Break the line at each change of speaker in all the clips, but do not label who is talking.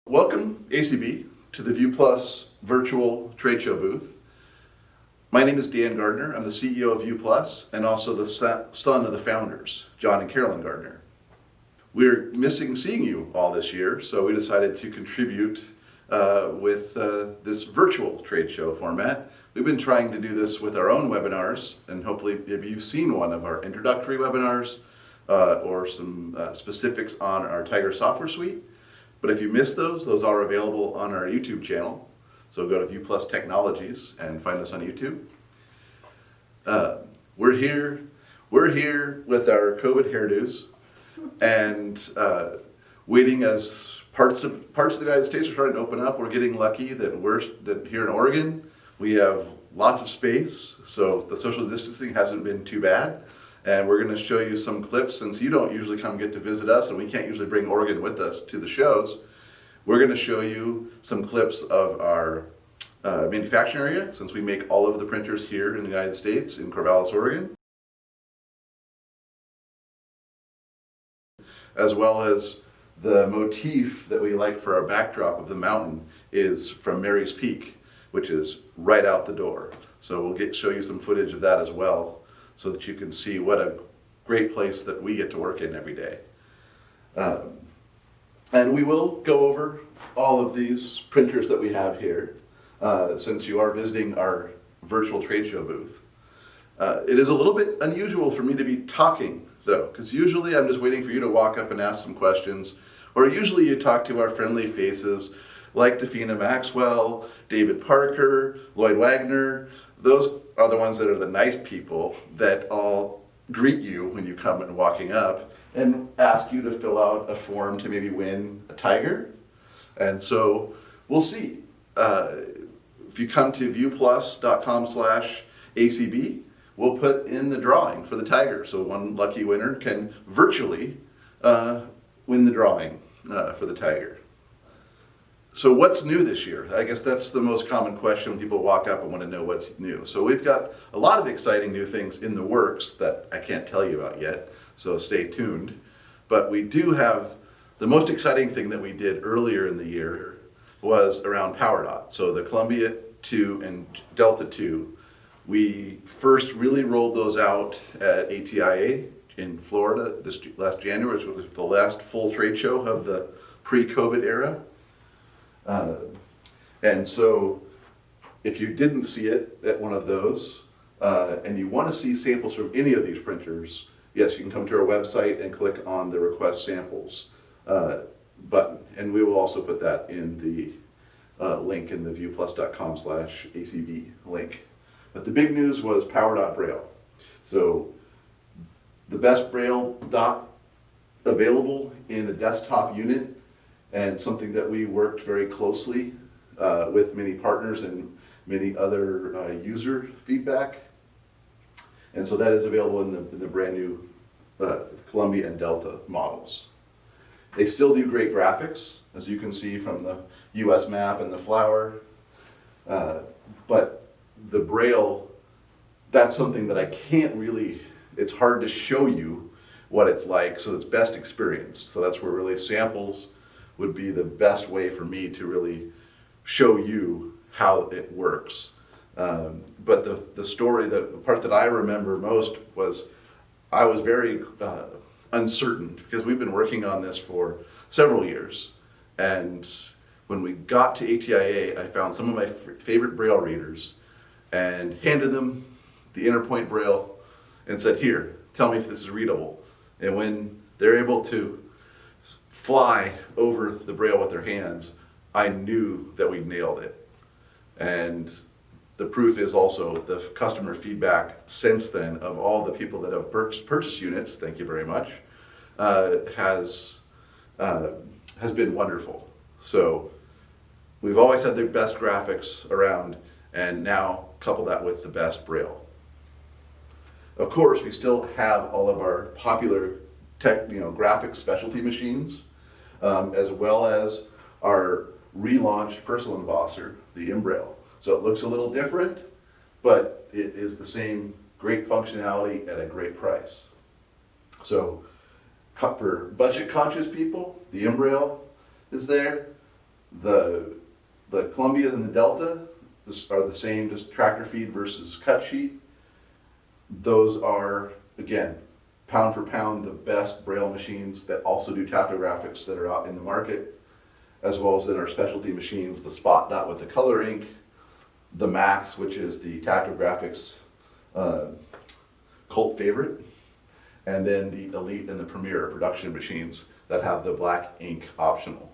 Welcome, ACB, to the View Plus virtual trade show booth. My name is Dan Gardner. I'm the CEO of View Plus and also the son of the founders, John and Carolyn Gardner. We're missing seeing you all this year, so we decided to contribute with this virtual trade show format. We've been trying to do this with our own webinars, and hopefully maybe you've seen one of our introductory webinars or some specifics on our Tiger software suite. But if you missed those are available on our YouTube channel. So go to View Plus Technologies and find us on YouTube. We're here with our COVID hairdos and waiting as parts of the United States are starting to open up. We're getting lucky that here in Oregon we have lots of space, so the social distancing hasn't been too bad. And we're going to show you some clips, since you don't usually get to visit us and we can't usually bring Oregon with us to the shows. We're going to show you some clips of our manufacturing area, since we make all of the printers here in the United States in Corvallis, Oregon, as well as the motif that we like for our backdrop of the mountain is from Mary's Peak, which is right out the door. So we'll show you some footage of that as well, so that you can see what a great place that we get to work in every day. And we will go over all of these printers that we have here, since you are visiting our virtual trade show booth. It is a little bit unusual for me to be talking, though, because usually I'm just waiting for you to walk up and ask some questions, or usually you talk to our friendly faces like Defina Maxwell, David Parker, Lloyd Wagner. Those are the ones that are the nice people that all greet you when you come and walking up and ask you to fill out a form to maybe win a Tiger. And so we'll see. If you come to viewplus.com/ACB, we'll put in the drawing for the Tiger. So one lucky winner can virtually win the drawing for the Tiger. So what's new this year? I guess that's the most common question when people walk up and want to know what's new. So we've got a lot of exciting new things in the works that I can't tell you about yet, so stay tuned. But we do have the most exciting thing that we did earlier in the year was around PowerDot. So the Columbia 2 and Delta 2, we first really rolled those out at ATIA in Florida this last January, which was the last full trade show of the pre-COVID era. And so if you didn't see it at one of those, and you want to see samples from any of these printers, yes, you can come to our website and click on the request samples button. And we will also put that in the link in the viewplus.com/ACB link. But the big news was PowerDot Braille. So the best Braille dot available in a desktop unit, and something that we worked very closely with many partners and many other user feedback. And so that is available in the brand new Columbia and Delta models. They still do great graphics, as you can see from the US map and the flower. But the Braille, that's something that I can't really, it's hard to show you what it's like, so it's best experienced. So that's where really samples would be the best way for me to really show you how it works. But the story, the part that I remember most was I was very uncertain, because we've been working on this for several years. And when we got to ATIA, I found some of my favorite Braille readers and handed them the Interpoint Braille and said, "Here, tell me if this is readable." And when they're able to fly over the Braille with their hands, I knew that we nailed it. And the proof is also the customer feedback since then of all the people that have purchased units, thank you very much, has been wonderful. So we've always had the best graphics around, and now couple that with the best Braille. Of course, we still have all of our popular graphic specialty machines, as well as our relaunched personal embosser, the Imbraille. So it looks a little different, but it is the same great functionality at a great price. So for budget conscious people, the Imbraille is there. The Columbia and the Delta are the same, just tractor feed versus cut sheet. Those are, again, pound for pound, the best Braille machines that also do tactographics that are out in the market, as well as in our specialty machines, the Spot Dot with the color ink, the Max, which is the tactographics cult favorite, and then the Elite and the Premier production machines that have the black ink optional.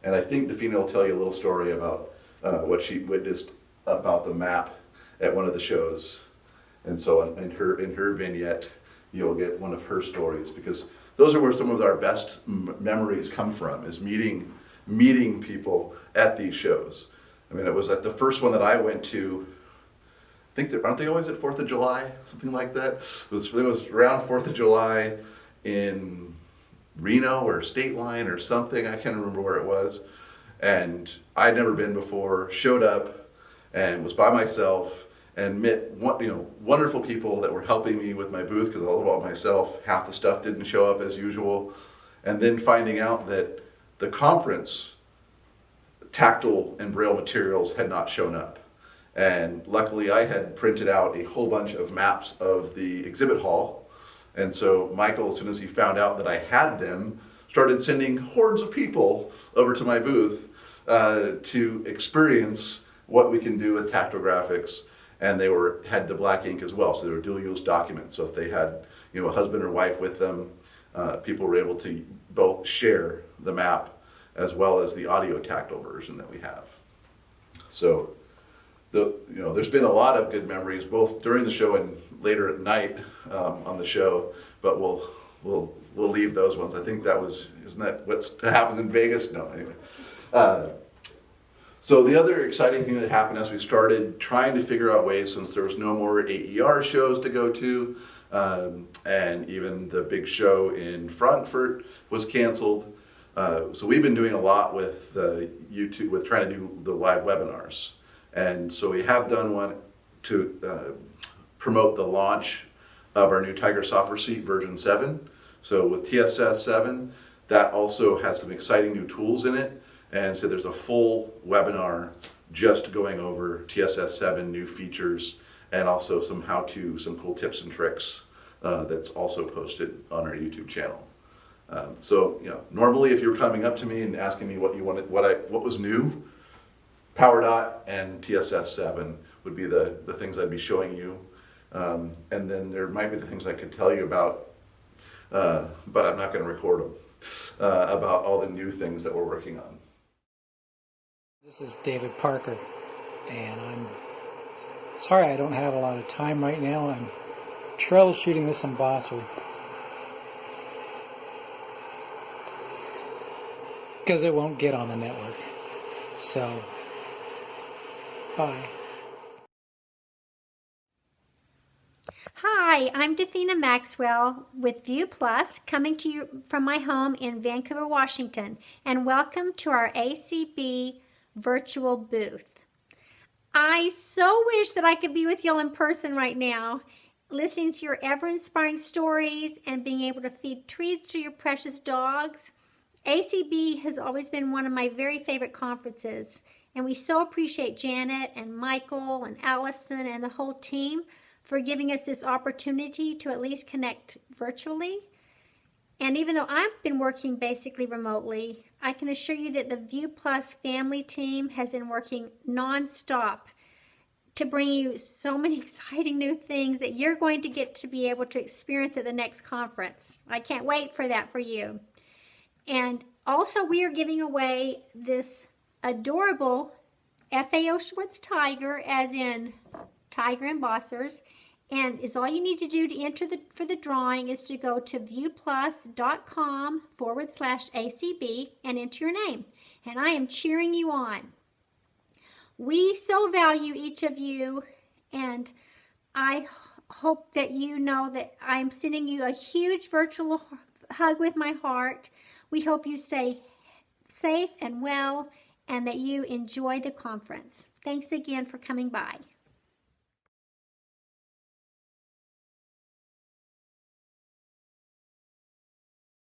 And I think Defina will tell you a little story about what she witnessed about the map at one of the shows. And so in her vignette, you'll get one of her stories, because those are where some of our best memories come from, is meeting people at these shows. I mean, it was at the first one that I went to, I think, aren't they always at 4th of July? Something like that. It was around 4th of July in Reno or State Line or something. I can't remember where it was. And I'd never been before, showed up and was by myself and met wonderful people that were helping me with my booth, because all about myself, half the stuff didn't show up as usual. And then finding out that the conference tactile and Braille materials had not shown up. And luckily I had printed out a whole bunch of maps of the exhibit hall. And so Michael, as soon as he found out that I had them, started sending hordes of people over to my booth to experience what we can do with tactographics. And they had the black ink as well, so they were dual use documents. So if they had a husband or wife with them, people were able to both share the map as well as the audio tactile version that we have. So there's been a lot of good memories, both during the show and later at night on the show, but we'll leave those ones. I think isn't that what happens in Vegas? No, anyway. So the other exciting thing that happened as we started trying to figure out ways, since there was no more AER shows to go to, and even the big show in Frankfurt was canceled. So we've been doing a lot with YouTube, with trying to do the live webinars. And so we have done one to promote the launch of our new Tiger software suite version 7. So with TSS 7, that also has some exciting new tools in it. And so there's a full webinar just going over TSS 7 new features, and also some some cool tips and tricks that's also posted on our YouTube channel. So normally if you're coming up to me and asking me what you wanted, what was new, PowerDot and TSS 7 would be the things I'd be showing you. And then there might be the things I could tell you about, but I'm not going to record them, about all the new things that we're working on.
This is David Parker, and I'm sorry I don't have a lot of time right now. I'm troubleshooting this embosser because it won't get on the network. So, bye.
Hi, I'm Defina Maxwell with View Plus, coming to you from my home in Vancouver, Washington, and welcome to our ACB virtual booth. I so wish that I could be with y'all in person right now, listening to your ever-inspiring stories and being able to feed treats to your precious dogs. ACB has always been one of my very favorite conferences, and we so appreciate Janet and Michael and Allison and the whole team for giving us this opportunity to at least connect virtually. And even though I've been working basically remotely, I can assure you that the View Plus family team has been working non-stop to bring you so many exciting new things that you're going to get to be able to experience at the next conference. I can't wait for that for you. And also we are giving away this adorable FAO Schwartz Tiger, as in Tiger Embossers. And all you need to do to enter for the drawing is to go to viewplus.com/ACB and enter your name. And I am cheering you on. We so value each of you, and I hope that you know that I'm sending you a huge virtual hug with my heart. We hope you stay safe and well, and that you enjoy the conference. Thanks again for coming by.